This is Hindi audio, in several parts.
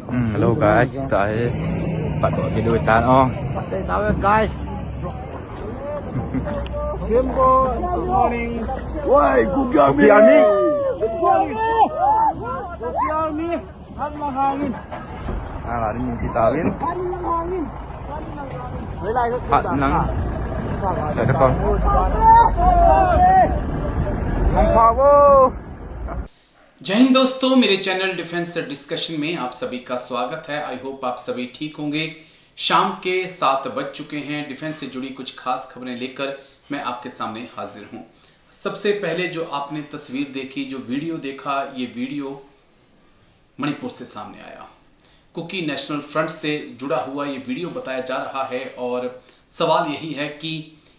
Hello guys, tayo patok gilutan oh. Patay tayo guys. Simbo, good morning. Why, good Kopi Army. Good morning. Good Army. Han mahangin. Hari ni kita Win. Han lang hangin. Wala ko. Hat nang. Ada kon. जय हिंद दोस्तों, मेरे चैनल डिफेंस डिस्कशन में आप सभी का स्वागत है। आई होप आप सभी ठीक होंगे। शाम के 7 बज चुके हैं। डिफेंस से जुड़ी कुछ खास खबरें लेकर मैं आपके सामने हाजिर हूं। सबसे पहले जो आपने तस्वीर देखी, जो वीडियो देखा, ये वीडियो मणिपुर से सामने आया। कुकी नेशनल फ्रंट से जुड़ा हुआ ये वीडियो बताया जा रहा है और सवाल यही है कि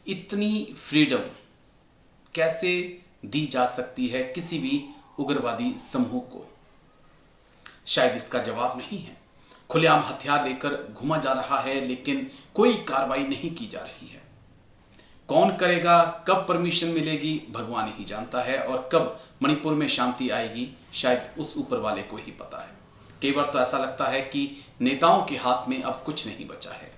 इतनी फ्रीडम कैसे दी जा सकती है किसी भी उग्रवादी समूह को। शायद इसका जवाब नहीं है। खुलेआम हथियार लेकर घूमा जा रहा है, लेकिन कोई कार्रवाई नहीं की जा रही है। कौन करेगा, कब परमिशन मिलेगी, भगवान ही जानता है। और कब मणिपुर में शांति आएगी, शायद उस ऊपर वाले को ही पता है। कई बार तो ऐसा लगता है कि नेताओं के हाथ में अब कुछ नहीं बचा है।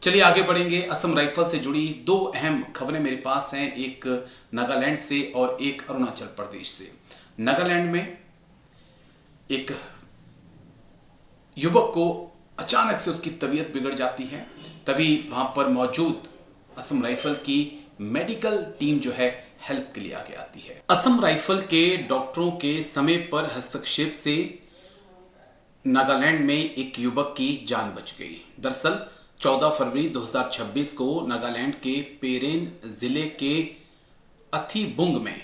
चलिए आगे बढ़ेंगे। असम राइफल से जुड़ी 2 अहम खबरें मेरे पास हैं, एक नागालैंड से और एक अरुणाचल प्रदेश से। नागालैंड में एक युवक को अचानक से उसकी तबीयत बिगड़ जाती है। तभी वहां पर मौजूद असम राइफल की मेडिकल टीम जो है हेल्प के लिए आगे आती है। असम राइफल के डॉक्टरों के समय पर हस्तक्षेप से नागालैंड में एक युवक की जान बच गई। दरअसल 14 फरवरी 2026 को नागालैंड के पेरेन जिले के अथीबुंग में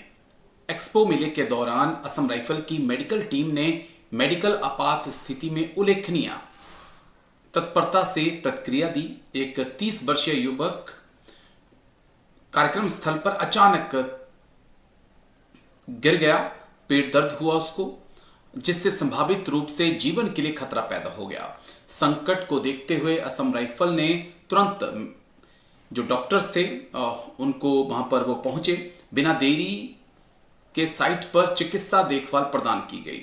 एक्सपो मेले के दौरान असम राइफल की मेडिकल टीम ने मेडिकल आपात स्थिति में उल्लेखनीय तत्परता से प्रतिक्रिया दी। एक 30 वर्षीय युवक कार्यक्रम स्थल पर अचानक गिर गया। पेट दर्द हुआ उसको, जिससे संभावित रूप से जीवन के लिए खतरा पैदा हो गया। संकट को देखते हुए असम राइफल ने तुरंत जो डॉक्टर्स थे उनको वहां पर वो पहुंचे। बिना देरी के साइट पर चिकित्सा देखभाल प्रदान की गई।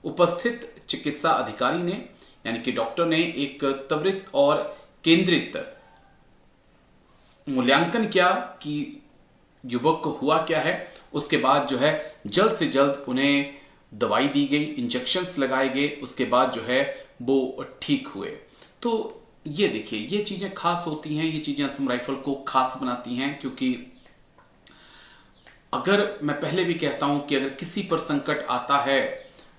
उपस्थित चिकित्सा अधिकारी ने यानी कि डॉक्टर ने एक त्वरित और केंद्रित मूल्यांकन किया कि युवक को हुआ क्या है। उसके बाद जो है जल्द से जल्द उन्हें दवाई दी गई, इंजेक्शंस लगाए गए। उसके बाद जो है वो ठीक हुए। तो ये देखिए, ये चीजें खास होती हैं, ये चीजें असम राइफल को खास बनाती हैं। क्योंकि अगर मैं पहले भी कहता हूं कि अगर किसी पर संकट आता है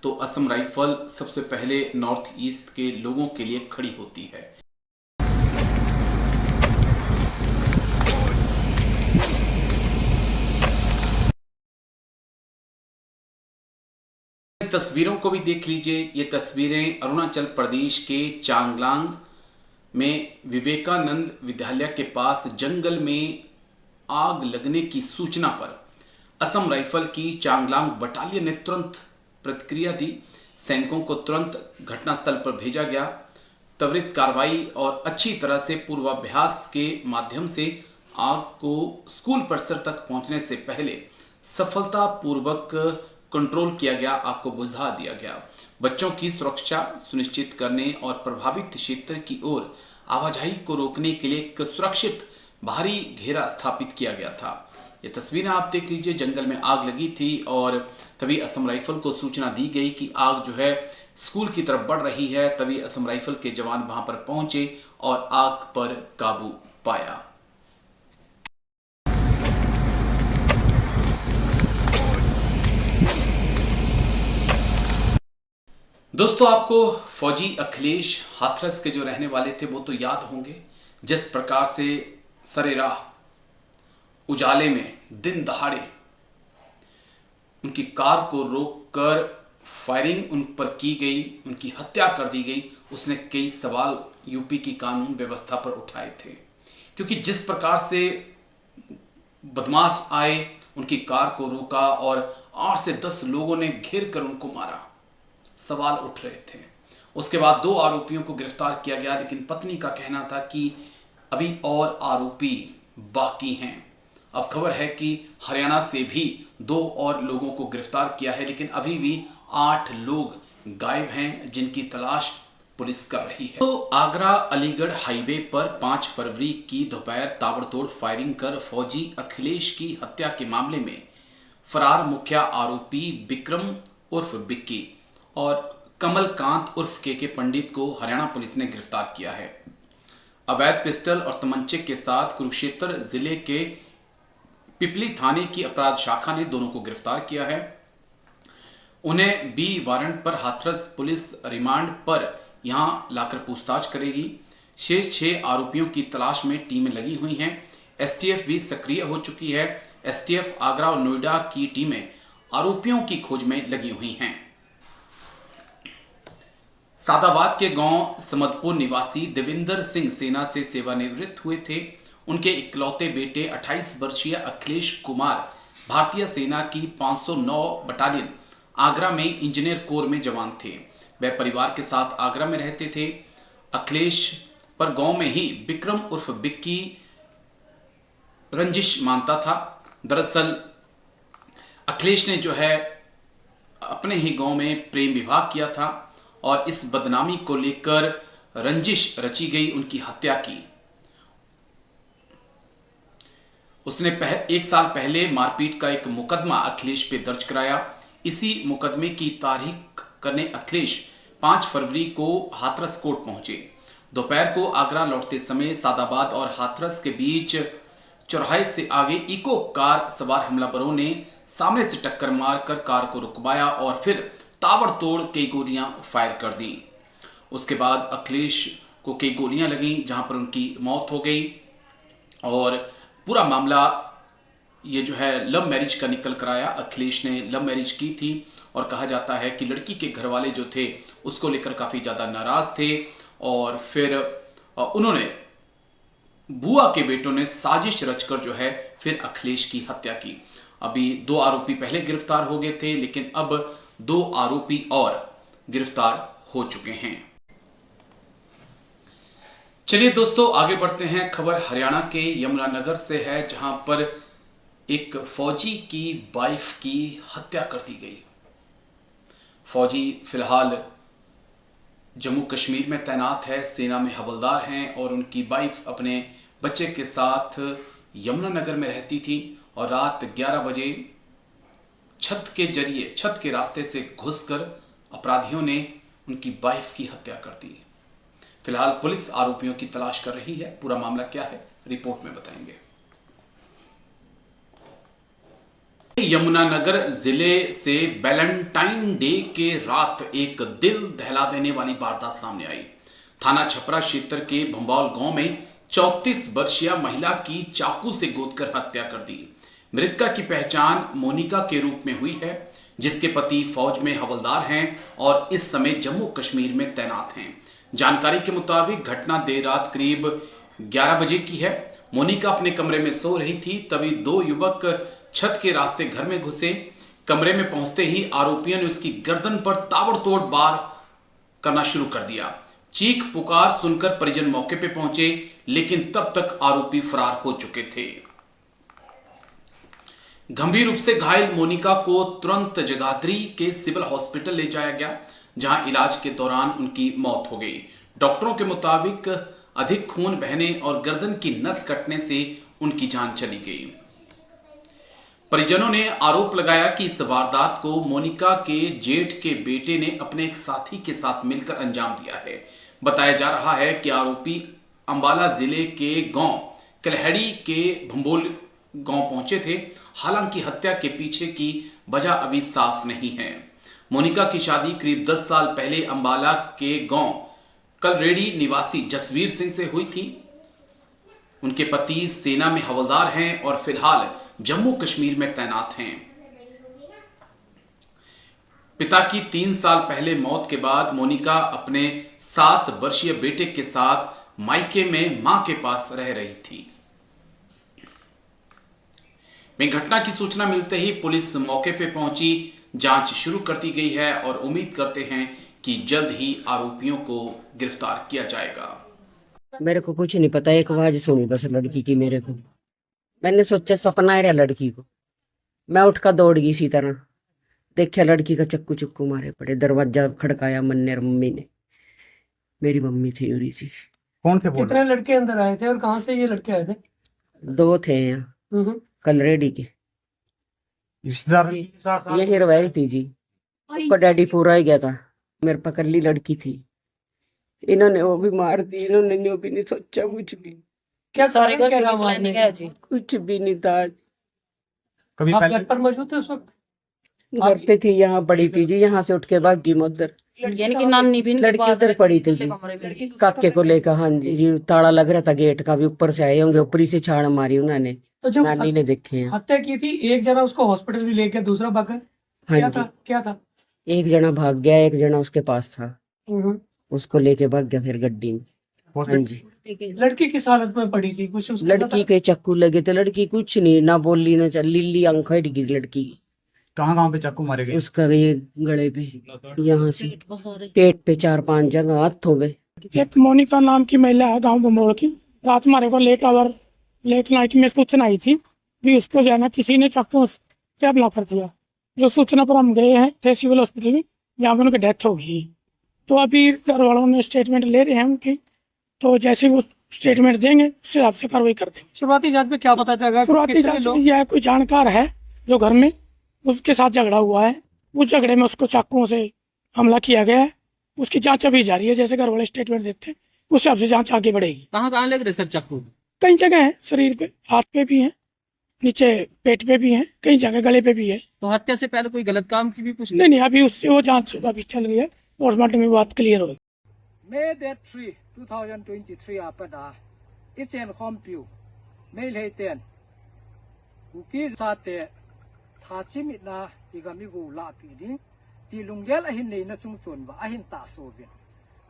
तो असम राइफल सबसे पहले नॉर्थ ईस्ट के लोगों के लिए खड़ी होती है। तस्वीरों को भी देख लीजिए। ये तस्वीरें अरुणाचल प्रदेश के चांगलांग में विवेकानंद विद्यालय के पास जंगल में आग लगने की सूचना पर असम राइफल की चांगलांग बटालियन ने तुरंत प्रतिक्रिया दी। सैनिकों को तुरंत घटनास्थल पर भेजा गया। त्वरित कार्रवाई और अच्छी तरह से पूर्वाभ्यास के माध्यम से आग को स्कूल परिसर तक पहुंचने से पहले सफलतापूर्वक कंट्रोल किया गया, आग को बुझा दिया गया। बच्चों की सुरक्षा सुनिश्चित करने और प्रभावित क्षेत्र की ओर आवाजाही को रोकने के लिए एक सुरक्षित बाहरी घेरा स्थापित किया गया था। ये तस्वीरें आप देख लीजिए। जंगल में आग लगी थी और तभी असम राइफल को सूचना दी गई कि आग जो है स्कूल की तरफ बढ़ रही है। तभी असम राइफल के जवान वहां पर पहुंचे और आग पर काबू पाया। दोस्तों, आपको फौजी अखिलेश हाथरस के जो रहने वाले थे वो तो याद होंगे। जिस प्रकार से सरेराह उजाले में दिन दहाड़े उनकी कार को रोककर फायरिंग उन पर की गई, उनकी हत्या कर दी गई। उसने कई सवाल यूपी की कानून व्यवस्था पर उठाए थे। क्योंकि जिस प्रकार से बदमाश आए, उनकी कार को रोका और 8 से 10 लोगों ने घेर कर उनको मारा। सवाल उठ रहे थे। उसके बाद 2 आरोपियों को गिरफ्तार किया गया, लेकिन पत्नी का कहना था कि अभी और आरोपी बाकी हैं। अब खबर है कि हरियाणा से भी 2 और लोगों को गिरफ्तार किया है, लेकिन अभी भी 8 लोग गायब हैं, जिनकी तलाश पुलिस कर रही है। तो आगरा अलीगढ़ हाईवे पर 5 फरवरी की दोपहर ताबड़तोड़ फायरिंग कर फौजी अखिलेश की हत्या के मामले में फरार मुख्य आरोपी विक्रम उर्फ बिक्की और कमलकांत उर्फ के पंडित को हरियाणा पुलिस ने गिरफ्तार किया है। अवैध पिस्टल और तमंचे के साथ कुरुक्षेत्र जिले के पिपली थाने की अपराध शाखा ने दोनों को गिरफ्तार किया है। उन्हें बी वारंट पर हाथरस पुलिस रिमांड पर यहां लाकर पूछताछ करेगी। शेष 6 आरोपियों की तलाश में टीमें लगी हुई हैं। एसटीएफ भी सक्रिय हो चुकी है। एसटीएफ आगरा और नोएडा की टीमें आरोपियों की खोज में लगी हुई हैं। सादाबाद के गांव समदपुर निवासी देविंदर सिंह सेना से सेवानिवृत्त हुए थे। उनके इकलौते बेटे 28 वर्षीय अखिलेश कुमार भारतीय सेना की 509 बटालियन आगरा में इंजीनियर कोर में जवान थे। वह परिवार के साथ आगरा में रहते थे। अखिलेश पर गांव में ही विक्रम उर्फ बिक्की रंजिश मानता था। दरअसल अखिलेश ने जो है अपने ही गांव में प्रेम विवाह किया था और इस बदनामी को लेकर रंजिश रची गई, उनकी हत्या की। उसने 1 साल पहले मारपीट का एक मुकदमा अखिलेश पे दर्ज कराया। इसी मुकदमे की तारीख करने अखिलेश 5 फरवरी को हाथरस कोर्ट पहुंचे। दोपहर को आगरा लौटते समय सादाबाद और हाथरस के बीच चौराहे से आगे इको कार सवार हमलावरों ने सामने से टक्कर मारकर कार को रुकवाया और फिर ताबड़तोड़ कई गोलियां फायर कर दी। उसके बाद अखिलेश को कई गोलियां लगी, जहां पर उनकी मौत हो गई। और पूरा मामला ये जो है लव मैरिज का निकल कर आया। अखिलेश ने लव मैरिज की थी और कहा जाता है कि लड़की के घर वाले जो थे उसको लेकर काफ़ी ज़्यादा नाराज़ थे और फिर उन्होंने बुआ के बेटों ने साजिश रचकर जो है फिर अखिलेश की हत्या की। अभी 2 आरोपी पहले गिरफ्तार हो गए थे, लेकिन अब 2 आरोपी और गिरफ्तार हो चुके हैं। चलिए दोस्तों आगे बढ़ते हैं। खबर हरियाणा के यमुनानगर से है, जहां पर एक फौजी की वाइफ की हत्या कर दी गई। फौजी फिलहाल जम्मू कश्मीर में तैनात है, सेना में हवलदार हैं और उनकी वाइफ अपने बच्चे के साथ यमुनानगर में रहती थी और रात 11 बजे छत के रास्ते से घुसकर अपराधियों ने उनकी वाइफ की हत्या कर दी। फिलहाल पुलिस आरोपियों की तलाश कर रही है। पूरा मामला क्या है रिपोर्ट में बताएंगे। यमुनानगर जिले से वैलेंटाइन डे के रात एक दिल दहला देने वाली वारदात सामने आई। थाना छपरा क्षेत्र के भंबौल गांव में 34 वर्षीय महिला की चाकू से गोदकर हत्या कर दी। मृतका की पहचान मोनिका के रूप में हुई है, जिसके पति फौज में हवलदार हैं और इस समय जम्मू कश्मीर में तैनात हैं। जानकारी के मुताबिक घटना देर रात करीब 11 बजे की है। मोनिका अपने कमरे में सो रही थी, तभी 2 युवक छत के रास्ते घर में घुसे। कमरे में पहुंचते ही आरोपियों ने उसकी गर्दन पर ताबड़तोड़ वार करना शुरू कर दिया। चीख पुकार सुनकर परिजन मौके पर पहुंचे, लेकिन तब तक आरोपी फरार हो चुके थे। गंभीर रूप से घायल मोनिका को तुरंत जगाधरी के सिविल हॉस्पिटल ले जाया गया, जहां इलाज के दौरान उनकी मौत हो गई। डॉक्टरों के मुताबिक अधिक खून बहने और गर्दन की नस कटने से उनकी जान चली गई। परिजनों ने आरोप लगाया कि इस वारदात को मोनिका के जेठ के बेटे ने अपने एक साथी के साथ मिलकर अंजाम दिया है। बताया जा रहा है कि आरोपी अंबाला जिले के गांव कलहड़ी के भंबोल गांव पहुंचे थे। हालांकि हत्या के पीछे की वजह अभी साफ नहीं है। मोनिका की शादी करीब 10 साल पहले अंबाला के गांव कलरेडी निवासी जसवीर सिंह से हुई थी। उनके पति सेना में हवलदार हैं और फिलहाल जम्मू कश्मीर में तैनात हैं। पिता की 3 साल पहले मौत के बाद मोनिका अपने 7 वर्षीय बेटे के साथ मायके में मां के पास रह रही थी। घटना की सूचना मिलते ही पुलिस मौके पे पहुंची, जांच शुरू कर दी गई है और उम्मीद करते हैं कि जल्द ही आरोपियों को गिरफ्तार किया जाएगा। मेरे को कुछ नहीं पता, एक आवाज सुनी बस लड़की की। मेरे को मैंने सोचा सपना है लड़की को। मैं उठकर दौड़ गई इसी तरह। देखा लड़की का चक्कू चुक्कू मारे पड़े, दरवाजा खड़काया मन्ने मम्मी ने, मेरी मम्मी थी उरी सी। कौन थे बोल कितने लड़के अंदर आए थे और कहाँ से ये लड़के आए थे? 2 थे यहाँ हम्म। कलरेडी के, रिश्तेदार? ये हिरवाई थी जी। उसका डैडी पूरा ही गया था, मेरे पास कल्ली लड़की थी, इन्होंने वो भी मार दी, इन्होंने वो भी नहीं सोचा कुछ भी, क्या सारे घर क्या मारने गए थे? कुछ भी नहीं था। कभी आप पहले घर पर मौजूद थे उस वक्त? घर पे थी, यहाँ पड़ी थी जी, यहाँ से उठ के भागी मैं उधर, यानी कि नानी भी लड़की उधर पड़ी थी जी, काके को लेकर। हाँ जी, ताला लग रहा था गेट का भी, ऊपर से आए होंगे, ऊपरी से छाड़ मारी उन्होंने, तो जब नानी ने देखे हैं। हत्या की थी, एक जना उसको हॉस्पिटल भी ले गया, दूसरा भागा। हाँ क्या जी, था क्या था? एक जना भाग गया, एक जना उसके पास था, हम्म। उसको लेके भाग गया फिर गड्डी में। हाँ जी, लड़की किस हालत में पड़ी थी, कुछ उसका लड़की के चक्कू लगे थे, लड़की कुछ नहीं, ना बोली ना चल, लिल्ली आंख हट गई लड़की की। कहाँ पे चाकू मारे गए? उसका ये गले पे, यहाँ से पेट पे 4-5 जगह, हाथों पे। एक मोनिका नाम की महिला है गांव बमोड़ की, रात हमारे को लेट नाइट में सूचना आई थी भी उसको जो है ना किसी ने चाकू से हमला कर दिया। जो सूचना पर हम गए हैं थे सिविल हॉस्पिटल में, जहाँ पर उनकी डेथ हो गई। तो अभी घर वालों ने स्टेटमेंट ले रहे हैं उनकी, तो जैसे वो स्टेटमेंट देंगे उस हिसाब से कार्रवाई कर देंगे। शुरुआती जांच में क्या पता चला? शुरुआती जांच में यह कोई जानकार है जो घर में उसके साथ झगड़ा हुआ है, उस झगड़े में उसको चाकुओं से हमला किया गया है। उसकी जांच अभी जारी है, जैसे घर वाले स्टेटमेंट देते हैं उस हिसाब से जांच आगे बढ़ेगी। कहाँ लग रहे सर चाकू? कई जगह है, शरीर पे, हाथ पे भी है, नीचे पेट पे भी है, कई जगह गले पे भी है। तो हत्या से पहले कोई गलत काम की भी कुछ नहीं अभी उससे वो जांच अभी चल रही है, पोस्टमार्टम में बात क्लियर होगी। May date 3, 2023 apada ichen khompiu mail heiten kuki sate thachimi na igami go la pini ti lunggel ahin nei na chungchon ba ahin ta sovin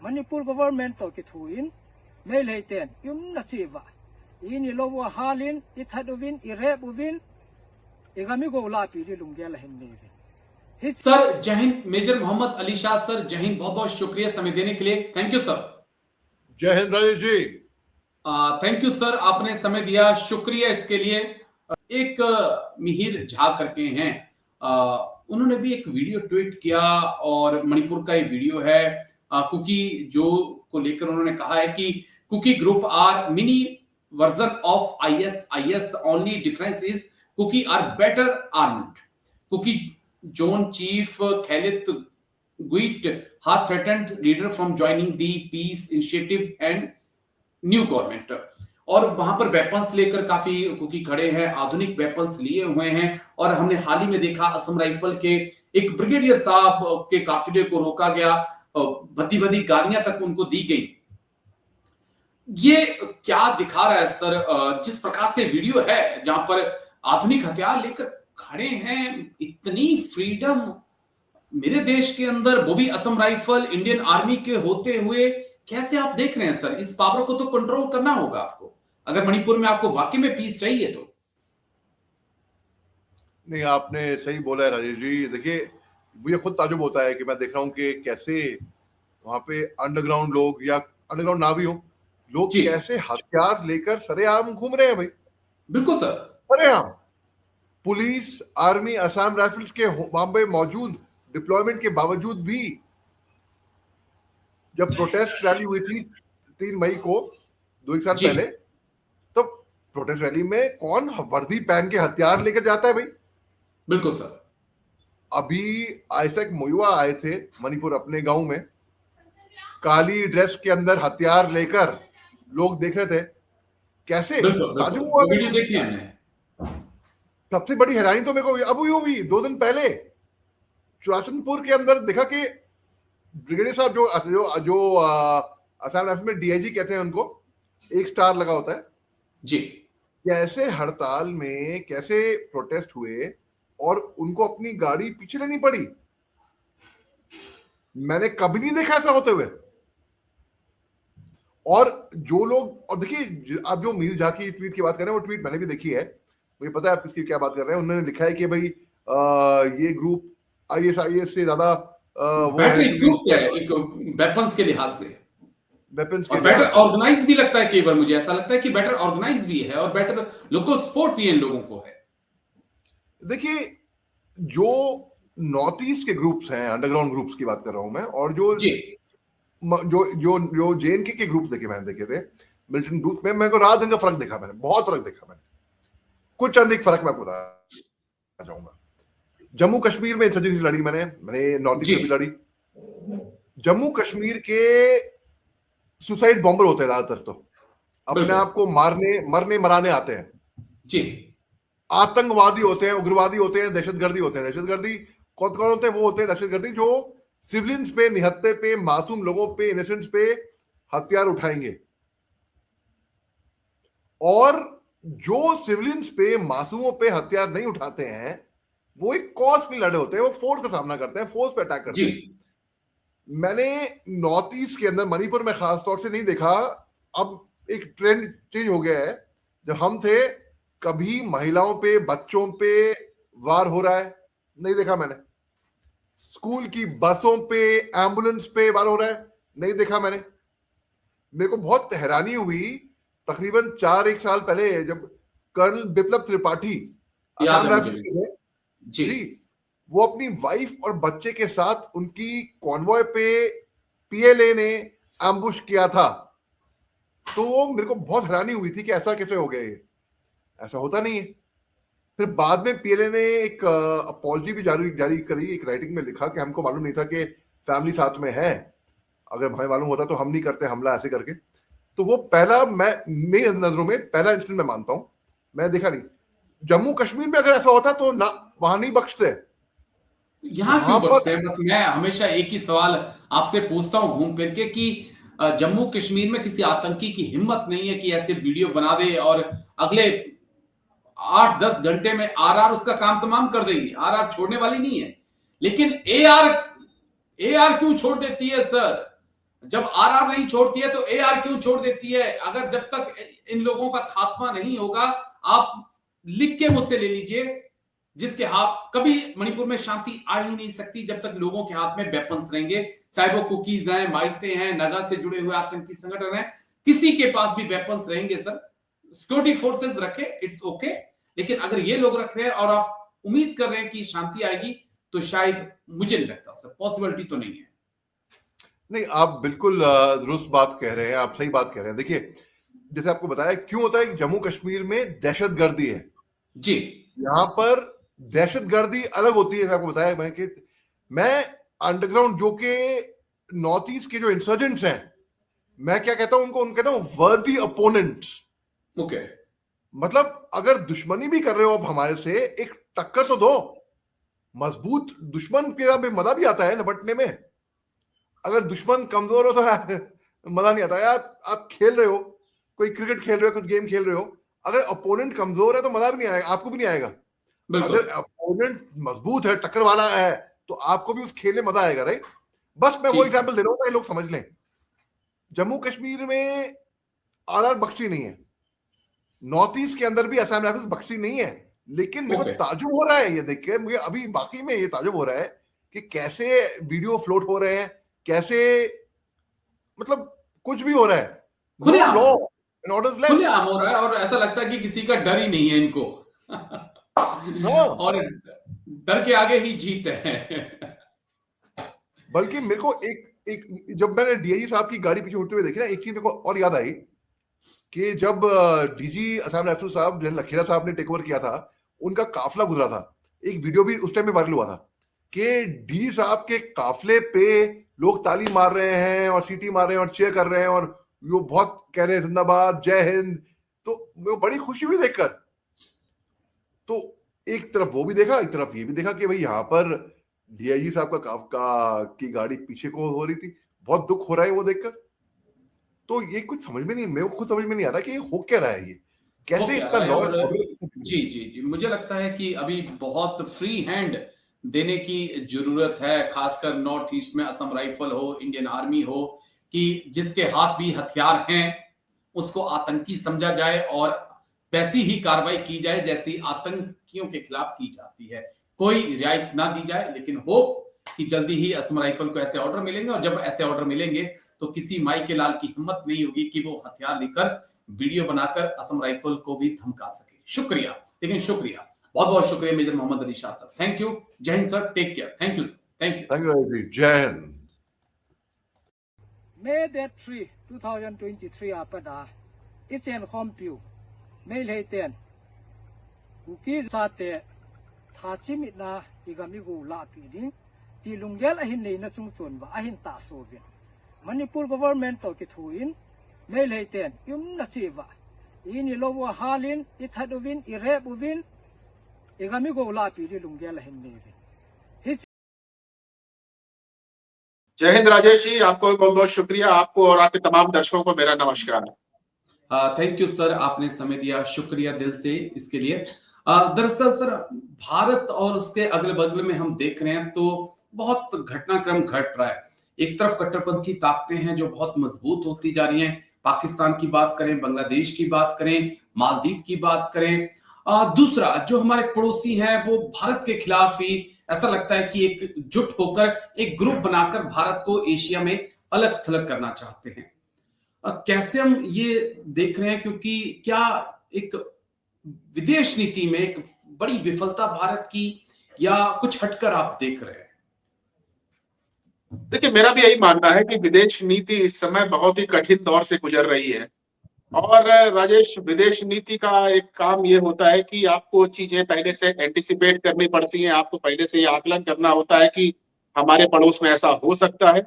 Manipur government to ki thuin mail heiten yum na chiwa ini lowa halin ithaduvin irebuvin igami go la pini lunggel ahin nei sir जय हिंद। मेजर मोहम्मद अली शाह सर, जय हिंद, बहुत बहुत शुक्रिया समय देने के लिए, थैंक यू सर। जय Hind Rajesh ji. Thank you sir, आपने समय दिया, शुक्रिया इसके लिए। एक मिहिर झा करके हैं, उन्होंने भी एक वीडियो ट्वीट किया और मणिपुर का ये वीडियो है। कुकी जो को लेकर उन्होंने कहा है कि Kuki group are mini version of IS, only difference is Kuki are better armed. Kuki Zone Chief Khalid Guit had threatened leader from joining the peace initiative and new government। और वहां पर वेपन्स लेकर काफी कुकी खड़े हैं, आधुनिक वेपन्स लिए हुए हैं। और हमने हाल ही में देखा असम राइफल के एक ब्रिगेडियर साहब के काफिले को रोका गया, भद्दी गालियां तक उनको दी गई। ये क्या दिखा रहा है सर? जिस प्रकार से वीडियो है जहां पर आधुनिक हथियार लेकर खड़े हैं, इतनी फ्रीडम मेरे देश के अंदर, वो भी असम राइफल इंडियन आर्मी के होते हुए, कैसे आप देख रहे हैं सर? इस पावर को तो कंट्रोल करना होगा आपको, अगर मणिपुर में आपको वाकई में पीस चाहिए तो। नहीं, आपने सही बोला है राजेश जी। देखिए, मुझे खुद ताजुब होता है कि मैं देख रहा हूं कि कैसे वहां पे अंडरग्राउंड लोग या अंडरग्राउंड ना भी हो, लोग कैसे हथियार लेकर सरेआम घूम रहे हैं भाई। बिल्कुल सर, सरेआम। पुलिस, आर्मी, असम राइफल्स के वहां पे मौजूद डिप्लॉयमेंट के बावजूद भी जब प्रोटेस्ट रैली हुई थी 3 मई को 2 साल पहले, तो प्रोटेस्ट रैली में कौन वर्दी पहन के हथियार लेकर जाता है भाई? बिल्कुल सर। अभी आइसक मुयुआ आए थे मणिपुर अपने गांव में, काली ड्रेस के अंदर हथियार लेकर लोग देख रहे थे, कैसे ताजुब हुआ। वीडियो देखी हमने। सबसे बड़ी हैरानी तो मेरे को अब हुई 2 दिन पहले चुराचंदपुर के अंदर देखा कि ब्रिगेडियर साहब जो असम राइफल में DIG कहते हैं उनको, 1 स्टार लगा होता है जी, कैसे हड़ताल में कैसे प्रोटेस्ट हुए और उनको अपनी गाड़ी पीछे लेनी पड़ी। मैंने कभी नहीं देखा ऐसा होते हुए। और जो लोग, और देखिए आप जो मीर झा की ट्वीट की बात कर रहे हैं, वो ट्वीट मैंने भी देखी है, मुझे पता है आप किसकी क्या बात कर रहे हैं। उन्होंने लिखा है कि भाई ये ग्रुप IS से ज्यादा ग्रुप है, एक वेपन्स के लिहाज से, वेपन्स और बेटर ऑर्गेनाइज भी लगता है। कई बार मुझे ऐसा लगता है कि बेटर ऑर्गेनाइज भी है और बेटर लोकल सपोर्ट भी इन लोगों को है। देखिए, जो नॉर्थ ईस्ट के ग्रुप्स हैं, अंडरग्राउंड ग्रुप्स की बात कर रहा हूं मैं, और जो जी जो जो जो जेएनके के ग्रुप देखे थे मिलिटेंट ग्रुप में, मेरे को रात दिन का फर्क देखा मैंने, बहुत फर्क देखा मैंने। कुछ चंद एक फर्क मैं आपको बताना चाहूंगा। जम्मू कश्मीर में इंसर्जेंसी लड़ी मैंने नॉर्थ ईस्ट में भी लड़ी। जम्मू कश्मीर के सुसाइड बॉम्बर होते हैं ज्यादातर, तो अपने आप को मरने मराने आते हैं जी, आतंकवादी होते हैं, उग्रवादी होते हैं, दहशतगर्दी होते हैं। दहशतगर्दी कौन कौन होते हैं? वो होते हैं दहशतगर्दी जो सिविलियंस पे, निहत्थे पे, मासूम लोगों पे, इनोसेंट्स पे हथियार उठाएंगे। और जो सिविलियंस पे, मासूमों पे हथियार नहीं उठाते हैं, वो एक कॉज के लड़े होते हैं, वो फोर्स का सामना करते हैं, फोर्स पे अटैक करते हैं। मैंने नॉर्थ ईस्ट के अंदर, मणिपुर में खास तौर से नहीं देखा, अब एक ट्रेंड चेंज हो गया है। जब हम थे, कभी महिलाओं पे, बच्चों पे वार हो रहा है नहीं देखा मैंने। स्कूल की बसों पे, एम्बुलेंस पे वार हो रहा है नहीं देखा मैंने। मेरे को बहुत हैरानी हुई, तकरीबन 4-1 साल पहले, जब कर्नल बिप्लब त्रिपाठी असम राइफल्स के थे जी, वो अपनी वाइफ और बच्चे के साथ उनकी कॉन्वॉय पे पीएलए ने एम्बुश किया था। तो मेरे को बहुत हैरानी हुई थी कि ऐसा कैसे हो गया, ये ऐसा होता नहीं है। फिर बाद में पीएलए ने एक अपॉलजी भी जारी करी, एक राइटिंग में लिखा कि हमको मालूम नहीं था कि फैमिली साथ में है, अगर हमें मालूम होता तो हम नहीं करते हमला ऐसे करके। तो वो पहला, मेरी नजरों में पहला इंसिडेंट मैं मानता हूं, मैं देखा नहीं। जम्मू कश्मीर में अगर ऐसा होता तो ना, वहां नहीं बख्शते, यहाँ क्यों बचते हैं? बस मैं हमेशा एक ही सवाल आपसे पूछता हूँ घूम फिर के कि जम्मू कश्मीर में किसी आतंकी की हिम्मत नहीं है कि ऐसे वीडियो बना दे और अगले 8-10 घंटे में आरआर उसका काम तमाम कर देगी। आरआर छोड़ने वाली नहीं है, लेकिन एआर क्यों छोड़ देती है सर? जब आरआर नहीं छोड़ती है तो एआर क्यों छोड़ देती है? अगर जब तक इन लोगों का खात्मा नहीं होगा, आप लिख के मुझसे ले लीजिए, जिसके हाथ, कभी मणिपुर में शांति आ ही नहीं सकती जब तक लोगों के हाथ में वेपन्स रहेंगे, चाहे वो कुकीज हैं, माइते हैं, नगा से जुड़े हुए आतंकी संगठन हैं, किसी के पास भी वेपन्स रहेंगे सर। सिक्योरिटी फोर्सेस रखे, इट्स ओके, लेकिन अगर ये लोग रख रहे हैं और आप उम्मीद कर रहे हैं कि शांति आएगी, तो शायद, मुझे नहीं लगता सर, पॉसिबिलिटी तो नहीं है। नहीं, आप बिल्कुल दुरुस्त बात कह रहे हैं, आप सही बात कह रहे हैं। देखिए, जैसे आपको बताया क्यों होता है कि जम्मू कश्मीर में दहशतगर्दी है जी, यहाँ पर दहशतगर्दी अलग होती है। आपको बताया मैं अंडरग्राउंड जो के नॉर्थ ईस्ट के जो इंसर्जेंट्स हैं, मैं क्या कहता हूं उनको कहता हूं वर्दी अपोनेंट्स। ओके, मतलब अगर दुश्मनी भी कर रहे हो आप हमारे से, एक टक्कर तो दो। मजबूत दुश्मन के साथ मजा भी आता है निपटने में। अगर दुश्मन कमजोर हो तो मजा नहीं आता यार। आप खेल रहे हो, कोई क्रिकेट खेल रहे हो, कुछ गेम खेल रहे हो, अगर अपोनेंट कमजोर है तो मजा भी नहीं आएगा, आपको भी नहीं आएगा। अगर अपोनेंट मजबूत है, टक्कर वाला है, तो आपको भी उस खेल में मजा आएगा, राइट? बस मैं वो एग्जांपल दे रहा हूं ताकि लोग समझ लें। जम्मू कश्मीर में आरआर बख्शी नहीं है, नॉर्थ ईस्ट के अंदर भी असम राइफल्स बख्शी नहीं है, लेकिन मेरे को ताजुब हो रहा है ये देख के, मुझे अभी बाकी में ये ताजुब हो रहा है कि कैसे वीडियो फ्लोट हो रहे हैं, कैसे मतलब कुछ भी हो रहा है, खुलेआम लॉ एंड ऑर्डर्स लेफ्ट, खुलेआम हो रहा है, और ऐसा लगता है कि किसी का डर ही नहीं है इनको और डर के आगे ही जीत है। बल्कि मेरे को एक जब मैंने डीआईजी साहब की गाड़ी पीछे उड़ते हुए देखी ना, एक चीज मेरे को और याद आई कि जब डीजी असम राइफल साहब जनरल लखेरा साहब ने टेक ओवर किया था, उनका काफिला गुजरा था। एक वीडियो भी उस टाइम में वायरल हुआ था कि डीजी साहब के काफिले पे लोग ताली मार रहे हैं और सीटी मार रहे हैं और चेयर कर रहे हैं और वो बहुत कह रहे हैं जिंदाबाद, जय हिंद। तो मेरे को बड़ी खुशी हुई देखकर। तो एक तरफ वो भी देखा, एक तरफ ये भी देखा कि भाई यहाँ पर डीआईजी साहब की गाड़ी पीछे को हो रही थी। बहुत दुख हो रहा है वो देखकर। तो ये कुछ समझ में नहीं, मेरे को खुद समझ में नहीं आ रहा कि ये हो क्या रहा है, ये कैसे इतना लॉ। जी, मुझे लगता है कि अभी बहुत फ्री हैंड देने की जरूरत है, खासकर नॉर्थ ईस्ट में असम राइफल हो, इंडियन आर्मी हो, कि जिसके हाथ भी हथियार हैं उसको आतंकी समझा जाए और वैसी ही कार्रवाई की जाए जैसी आतंकियों के खिलाफ की जाती है। कोई रियायत ना दी जाए, लेकिन होप कि जल्दी ही असम राइफल को ऐसे ऑर्डर मिलेंगे, और जब ऐसे ऑर्डर मिलेंगे तो किसी माई के लाल की हिम्मत नहीं होगी कि वो हथियार लेकर वीडियो बनाकर असम राइफल को भी धमका सके। शुक्रिया, लेकिन शुक्रिया। बहुत बहुत शुक्रिया major Mohammad Ali Shah sir, thank you, Jai Hind sir, take care, thank you sir, thank you. Thank you Rajesh ji, Jai Hind. May that 3, 2023 apada ichen kompiu may leiten uki sate thachimit na igami go la pidi ti lunggel ahin nei na chungchun ba ahin ta sovin Manipur government to ki thuin may leiten yum na chiwa ini lowa halin ithaduvin irebuvin igami go la pidi lunggel ahin nei जय हिंद राजेश जी, आपको बहुत बहुत शुक्रिया। आपको और आपके तमाम दर्शकों को मेरा नमस्कार। थैंक यू सर, आपने समय दिया, शुक्रिया दिल से इसके लिए। दरअसल सर भारत और उसके अगल बगल में हम देख रहे हैं तो बहुत घटनाक्रम घट रहा है। एक तरफ कट्टरपंथी ताकतें हैं जो बहुत मजबूत होती जा रही हैं, पाकिस्तान की बात करें, बांग्लादेश की बात करें, मालदीव की बात करें। दूसरा जो हमारे पड़ोसी हैं वो भारत के खिलाफ ही ऐसा लगता है कि एक जुट होकर एक ग्रुप बनाकर भारत को एशिया में अलग थलग करना चाहते हैं। कैसे हम ये देख रहे हैं, क्योंकि क्या एक विदेश नीति में एक बड़ी विफलता भारत की या कुछ हटकर आप देख रहे हैं? देखिए, मेरा भी यही मानना है कि विदेश नीति इस समय बहुत ही कठिन दौर से गुजर रही है। और राजेश, विदेश नीति का एक काम ये होता है कि आपको चीजें पहले से एंटिसिपेट करनी पड़ती हैं, आपको पहले से ये आकलन करना होता है कि हमारे पड़ोस में ऐसा हो सकता है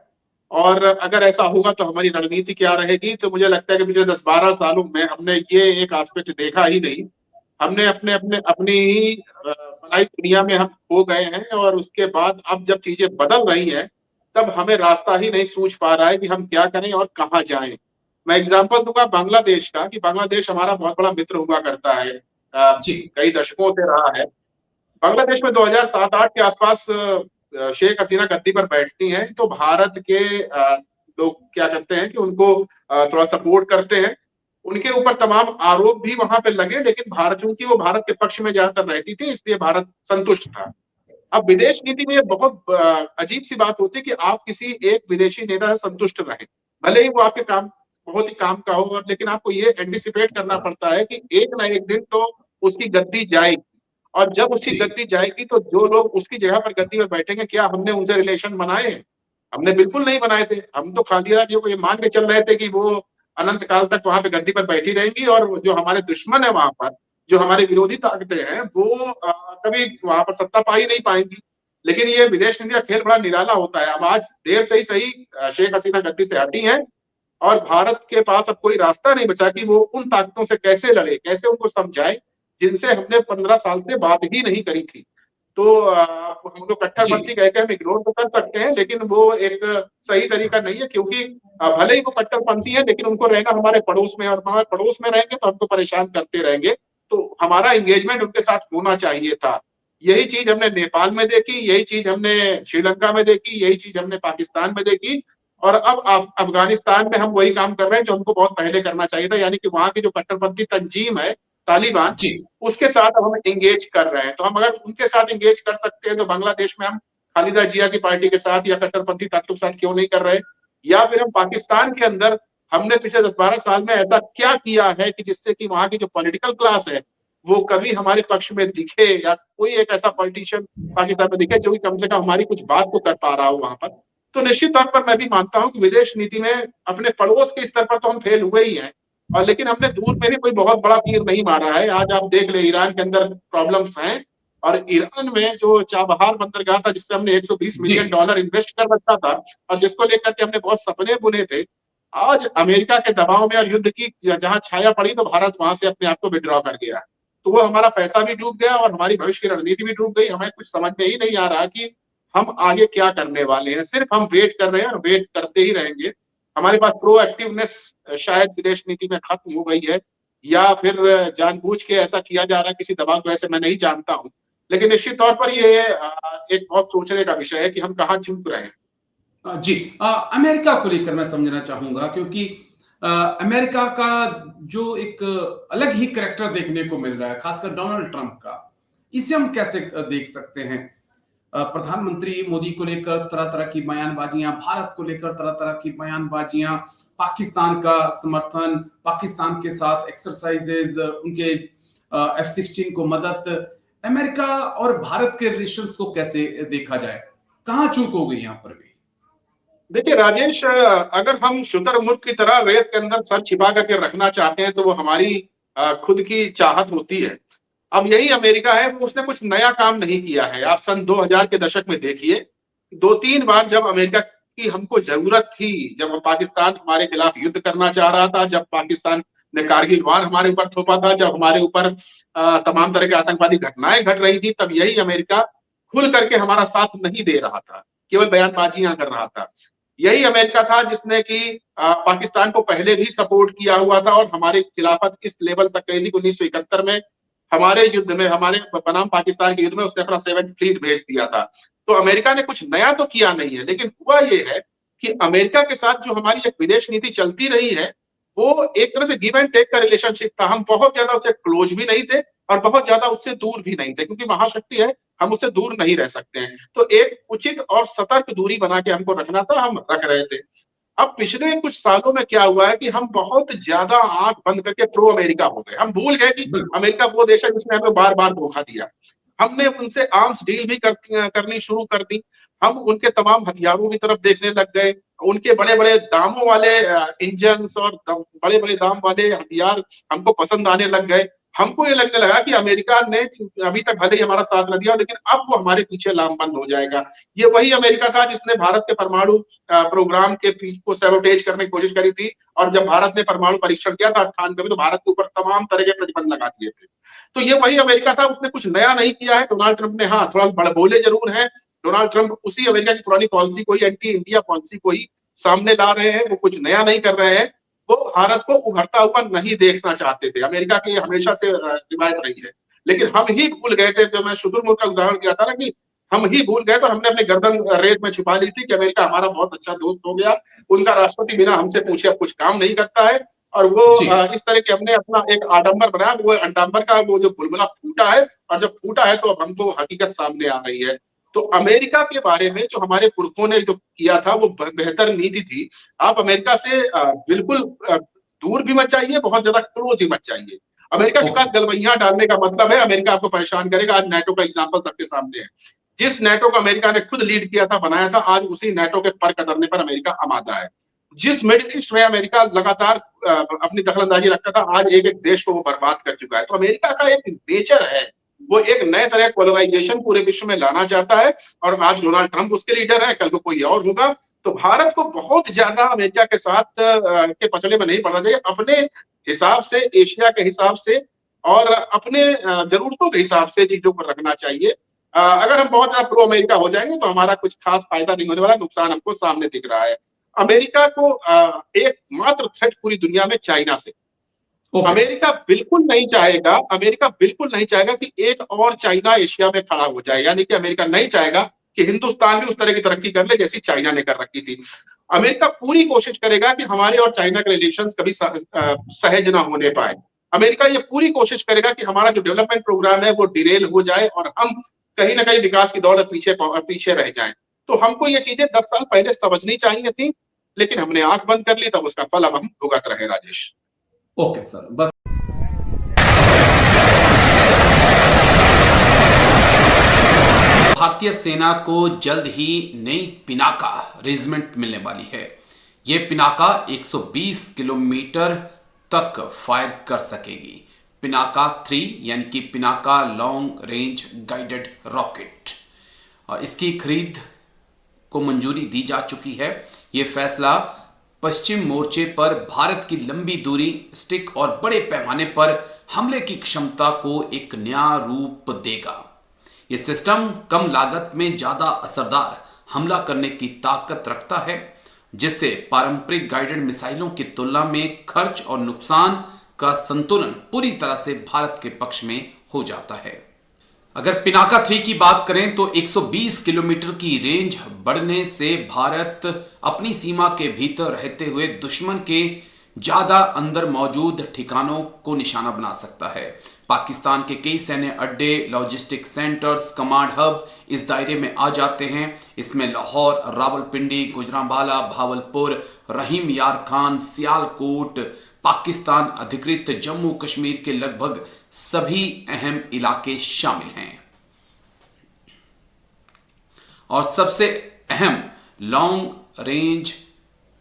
और अगर ऐसा होगा तो हमारी रणनीति क्या रहेगी। तो मुझे लगता है कि पिछले 10-12 सालों में हमने ये एक एस्पेक्ट देखा ही नहीं। हमने अपनी ही भलाई दुनिया में हम खो गए हैं और उसके बाद अब जब चीजें बदल रही हैं तब हमें रास्ता ही नहीं सूझ पा रहा है कि हम क्या करें और कहाँ जाएं। मैं एग्जांपल दूंगा बांग्लादेश का, कि बांग्लादेश हमारा बहुत बड़ा मित्र हुआ करता है, कई दशकों से रहा है। बांग्लादेश में 2007-8 के आसपास शेख हसीना गद्दी पर बैठती हैं तो भारत के लोग क्या करते हैं कि उनको थोड़ा सपोर्ट करते हैं। उनके ऊपर तमाम आरोप भी वहां पे लगे, लेकिन भारत, चूंकि वो भारत के पक्ष में ज्यादातर रहती थी, इसलिए भारत संतुष्ट था। अब विदेश नीति में बहुत अजीब सी बात होती है कि आप किसी एक विदेशी नेता से संतुष्ट रहें, भले ही वो आपके काम बहुत ही काम का हो, लेकिन आपको ये एंटिसिपेट करना पड़ता है कि एक ना एक दिन तो उसकी गद्दी जाएगी और जब उसकी गद्दी जाएगी तो जो लोग उसकी जगह पर गद्दी में बैठेंगे, क्या हमने उनसे रिलेशन बनाए हैं? हमने बिल्कुल नहीं बनाए थे। हम तो खालिया जी को ये मान के चल रहे थे कि वो अनंत काल तक वहां पे गद्दी पर बैठी रहेंगी और जो हमारे दुश्मन है वहां पर, जो हमारे विरोधी ताकतें हैं, वो कभी वहां पर सत्ता पा ही नहीं पाएंगी। लेकिन ये विदेश नीति का खेल बड़ा निराला होता है। अब आज देर से ही सही शेख हसीना गद्दी से हटी हैं और भारत के पास अब कोई रास्ता नहीं बचा कि वो उन ताकतों से कैसे लड़े, कैसे उनको समझाए जिनसे हमने 15 साल से बात ही नहीं करी थी। तो हम लोग कट्टरपंथी कह के हम इग्नोर तो कर सकते हैं, लेकिन वो एक सही तरीका नहीं है, क्योंकि भले ही वो कट्टरपंथी है लेकिन उनको रहना हमारे पड़ोस में, और हमारे पड़ोस में रहेंगे तो हमको परेशान करते रहेंगे। तो हमारा एंगेजमेंट उनके साथ होना चाहिए था। यही चीज हमने नेपाल में देखी, यही चीज हमने श्रीलंका में देखी, यही चीज हमने पाकिस्तान में देखी और अब अफगानिस्तान में हम वही काम कर रहे हैं जो हमको बहुत पहले करना चाहिए था। यानी कि वहां की जो कट्टरपंथी तंजीम है तालिबान, उसके साथ अब हम एंगेज कर रहे हैं। तो हम अगर उनके साथ एंगेज कर सकते हैं तो बांग्लादेश में हम खालिदा जिया की पार्टी के साथ या कट्टरपंथी ताकतों के साथ क्यों नहीं कर रहे? या फिर हम पाकिस्तान के अंदर हमने पिछले 10-12 साल में ऐसा क्या किया है कि जिससे कि वहां की जो पॉलिटिकल क्लास है वो कभी हमारे पक्ष में दिखे, या कोई एक ऐसा पॉलिटिशियन पाकिस्तान में दिखे जो कि कम से कम हमारी कुछ बात को कर पा रहा हो वहां पर। तो निश्चित तौर पर मैं भी मानता हूं कि विदेश नीति में अपने पड़ोस के स्तर पर तो हम फेल हुए ही हैं, और लेकिन हमने दूर में भी कोई बहुत बड़ा तीर नहीं मारा है। आज आप देख ले, ईरान के अंदर प्रॉब्लम्स हैं और ईरान में जो चाबहार बंदरगाह था जिससे हमने $120 मिलियन इन्वेस्ट कर रखा था और जिसको लेकर के हमने बहुत सपने बुने थे, आज अमेरिका के दबाव में और युद्ध की जहां छाया पड़ी तो भारत वहां से अपने आप को विड्रॉ कर गया। तो वो हमारा पैसा भी डूब गया और हमारी भविष्य की रणनीति भी डूब गई। हमें कुछ समझ में ही नहीं आ रहा कि हम आगे क्या करने वाले हैं। सिर्फ हम वेट कर रहे हैं और वेट करते ही रहेंगे। हमारे पास प्रोएक्टिवनेस शायद विदेश नीति में खत्म हो गई है, या फिर जानबूझ के ऐसा किया जा रहा है किसी दबाव को, ऐसे मैं नहीं जानता हूं। लेकिन निश्चित तौर पर ये एक बहुत सोचने का विषय है कि हम कहाँ चूक रहे हैं। जी, अमेरिका को लेकर मैं समझना चाहूंगा, क्योंकि अमेरिका का जो एक अलग ही करैक्टर देखने को मिल रहा है, खासकर डोनाल्ड ट्रंप का, इसे हम कैसे देख सकते हैं? प्रधानमंत्री मोदी को लेकर तरह तरह की बयानबाजियां, भारत को लेकर तरह तरह की बयानबाजियां, पाकिस्तान का समर्थन, पाकिस्तान के साथ एक्सरसाइजेज, उनके F-16 को मदद, अमेरिका और भारत के रिलेशंस को कैसे देखा जाए, कहां चूक हो गई यहां पर भी? देखिए राजेश, अगर हम शुतुरमुर्ग की तरह रेत के अंदर सर छिपा करके रखना चाहते हैं तो वो हमारी खुद की चाहत होती है। अब यही अमेरिका है, वो उसने कुछ नया काम नहीं किया है। आप सन 2000 के दशक में देखिए, 2-3 बार जब अमेरिका की हमको जरूरत थी, जब पाकिस्तान हमारे खिलाफ युद्ध करना चाह रहा था, जब पाकिस्तान ने कारगिल वार हमारे ऊपर थोपा था, जब हमारे ऊपर तमाम तरह की आतंकवादी घटनाएं घट रही थी, तब यही अमेरिका खुल करके हमारा साथ नहीं दे रहा था, केवल बयानबाजियां कर रहा था। यही अमेरिका था जिसने कि पाकिस्तान को पहले भी सपोर्ट किया हुआ था और हमारी खिलाफत इस लेवल तक गई थी 1971 में हमारे युद्ध में, हमारे बनाम पाकिस्तान के युद्ध में उसने अपना 7th फ्लीट भेज दिया था। तो अमेरिका ने कुछ नया तो किया नहीं है, लेकिन हुआ ये है कि अमेरिका के साथ जो हमारी एक विदेश नीति चलती रही है, वो एक तरह से गिव एंड टेक का रिलेशनशिप था। हम बहुत ज्यादा उससे क्लोज भी नहीं थे और बहुत ज्यादा उससे दूर भी नहीं थे, क्योंकि महाशक्ति है, हम उससे दूर नहीं रह सकते हैं। तो एक उचित और सतर्क दूरी बना के हमको रखना था, हम रख रहे थे। अब पिछले कुछ सालों में क्या हुआ है कि हम बहुत ज्यादा आंख बंद करके प्रो अमेरिका हो गए। हम भूल गए कि अमेरिका वो देश है जिसने हमें बार बार धोखा दिया। हमने उनसे आर्म्स डील भी करनी शुरू कर दी। हम उनके तमाम हथियारों की तरफ देखने लग गए। उनके बड़े बड़े दामों वाले इंजन और बड़े बड़े दाम वाले हथियार हमको पसंद आने लग गए। हमको ये लगने लगा कि अमेरिका ने अभी तक भले ही हमारा साथ न दिया, लेकिन अब वो हमारे पीछे लामबंद हो जाएगा। ये वही अमेरिका था जिसने भारत के परमाणु प्रोग्राम के को सैबोटेज करने की कोशिश करी थी, और जब भारत ने परमाणु परीक्षण किया था 98 में, तो भारत के ऊपर तमाम तरह के प्रतिबंध लगा दिए थे। तो ये वही अमेरिका था, उसने कुछ नया नहीं किया है। डोनाल्ड ट्रंप ने हाँ थोड़ा बड़बोले जरूर है। डोनाल्ड ट्रंप उसी अमेरिका की पुरानी पॉलिसी को ही, एंटी इंडिया पॉलिसी को ही सामने ला रहे हैं। वो कुछ नया नहीं कर रहे हैं। वो भारत को उभरता हुआ नहीं देखना चाहते थे। अमेरिका की हमेशा से रिवायत रही है, लेकिन हम ही भूल गए थे। जो मैं शुतुरमुर्ग का उदाहरण दिया था ना, कि हम ही भूल गए, तो हमने अपने गर्दन रेत में छुपा ली थी कि अमेरिका हमारा बहुत अच्छा दोस्त हो गया। उनका राष्ट्रपति बिना हमसे पूछे अब कुछ काम नहीं करता है, और वो इस तरह के हमने अपना एक आडंबर बनाया। वो आडंबर का वो जो बुलबुला फूटा है, और जब फूटा है तो अब हमको हकीकत सामने आ रही है। तो अमेरिका के बारे में जो हमारे पुरखों ने जो किया था वो बेहतर नीति थी। आप अमेरिका से बिल्कुल दूर भी मत जाइए, बहुत ज्यादा क्लोज भी मत जाइए। अमेरिका के साथ गलवैया डालने का मतलब है अमेरिका आपको परेशान करेगा। आज नाटो का एग्जांपल सबके सामने है। जिस नाटो को अमेरिका ने खुद लीड किया था, बनाया था, आज उसी नाटो के पर कतरने पर अमेरिका आमादा है। जिस मिडिल ईस्ट में अमेरिका लगातार अपनी दखलंदाजी रखता था, आज एक एक देश को वो बर्बाद कर चुका है। तो अमेरिका का एक नेचर है, वो एक नए तरह कोलोनाइजेशन पूरे विश्व में लाना चाहता है, और आज डोनाल्ड ट्रंप उसके लीडर है, कल को कोई और होगा। तो भारत को बहुत ज्यादा अमेरिका के साथ के पचड़े में नहीं पड़ना चाहिए। अपने हिसाब से, एशिया के हिसाब से और अपने जरूरतों के हिसाब से चीजों को रखना चाहिए। अगर हम बहुत ज्यादा प्रो अमेरिका हो जाएंगे तो हमारा कुछ खास फायदा नहीं होने वाला, नुकसान हमको सामने दिख रहा है। अमेरिका को एक मात्र थ्रेट पूरी दुनिया में चाइना से। अमेरिका बिल्कुल नहीं चाहेगा कि एक और चाइना एशिया में खड़ा हो जाए। यानी कि अमेरिका नहीं चाहेगा कि हिंदुस्तान भी उस तरह की तरक्की कर ले जैसी चाइना ने कर रखी थी। अमेरिका पूरी कोशिश करेगा कि हमारे और चाइना के रिलेशंस कभी सहज ना होने पाए। अमेरिका ये पूरी कोशिश करेगा कि हमारा जो डेवलपमेंट प्रोग्राम है वो डिरेल हो जाए और हम कहीं ना कहीं विकास की दौड़ पीछे रह जाएं। तो हमको ये चीजें 10 साल पहले समझनी चाहिए थी, लेकिन हमने आंख बंद कर ली, तब उसका फल अब हम भुगत रहे। राजेश, ओके सर, बस भारतीय सेना को जल्द ही नई पिनाका रेजिमेंट मिलने वाली है। यह पिनाका 120 किलोमीटर तक फायर कर सकेगी। पिनाका 3 यानी कि Pinaka long range guided rocket, इसकी खरीद को मंजूरी दी जा चुकी है। यह फैसला पश्चिम मोर्चे पर भारत की लंबी दूरी, स्टिक और बड़े पैमाने पर हमले की क्षमता को एक नया रूप देगा। यह सिस्टम कम लागत में ज्यादा असरदार हमला करने की ताकत रखता है, जिससे पारंपरिक गाइडेड मिसाइलों की तुलना में खर्च और नुकसान का संतुलन पूरी तरह से भारत के पक्ष में हो जाता है। अगर पिनाका 3 की बात करें तो 120 किलोमीटर की रेंज बढ़ने से भारत अपनी सीमा के भीतर रहते हुए दुश्मन के ज्यादा अंदर मौजूद ठिकानों को निशाना बना सकता है। पाकिस्तान के कई सैन्य अड्डे, लॉजिस्टिक सेंटर्स, कमांड हब इस दायरे में आ जाते हैं। इसमें लाहौर, रावलपिंडी, गुजरांवाला, भावलपुर, रहीम यार खान, सियालकोट, पाकिस्तान अधिकृत जम्मू कश्मीर के लगभग सभी अहम इलाके शामिल हैं। और सबसे अहम लॉन्ग रेंज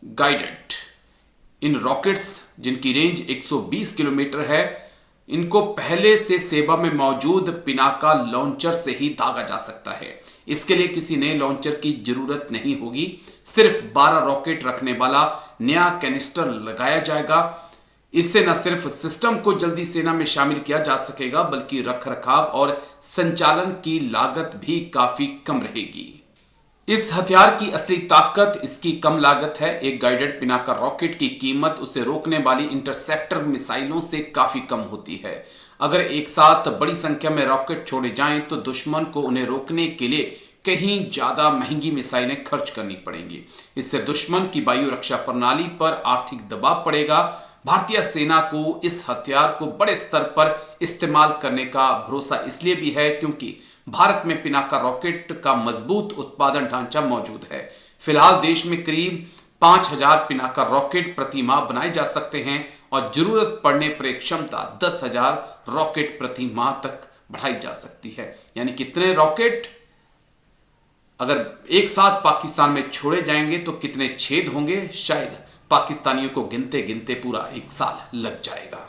गाइडेड इन रॉकेट्स जिनकी रेंज 120 किलोमीटर है, इनको पहले से सेवा में मौजूद पिनाका लॉन्चर से ही दागा जा सकता है। इसके लिए किसी नए लॉन्चर की जरूरत नहीं होगी। सिर्फ 12 रॉकेट रखने वाला नया कैनिस्टर लगाया जाएगा। इससे न सिर्फ सिस्टम को जल्दी सेना में शामिल किया जा सकेगा, बल्कि रखरखाव और संचालन की लागत भी काफी कम रहेगी। इस हथियार की असली ताकत इसकी कम लागत है। एक गाइडेड पिनाका रॉकेट की कीमत उसे रोकने वाली इंटरसेप्टर मिसाइलों से काफी कम होती है। अगर एक साथ बड़ी संख्या में रॉकेट छोड़े जाएं तो दुश्मन को उन्हें रोकने के लिए कहीं ज्यादा महंगी मिसाइलें खर्च करनी पड़ेंगी। इससे दुश्मन की वायु रक्षा प्रणाली पर आर्थिक दबाव पड़ेगा। भारतीय सेना को इस हथियार को बड़े स्तर पर इस्तेमाल करने का भरोसा इसलिए भी है क्योंकि भारत में पिनाका रॉकेट का मजबूत उत्पादन ढांचा मौजूद है। फिलहाल देश में करीब 5000 पिनाका रॉकेट प्रति माह बनाए जा सकते हैं और जरूरत पड़ने पर एक क्षमता 10,000 रॉकेट प्रति माह तक बढ़ाई जा सकती है। यानी कितने रॉकेट अगर एक साथ पाकिस्तान में छोड़े जाएंगे तो कितने छेद होंगे, शायद पाकिस्तानियों को गिनते गिनते पूरा 1 साल लग जाएगा।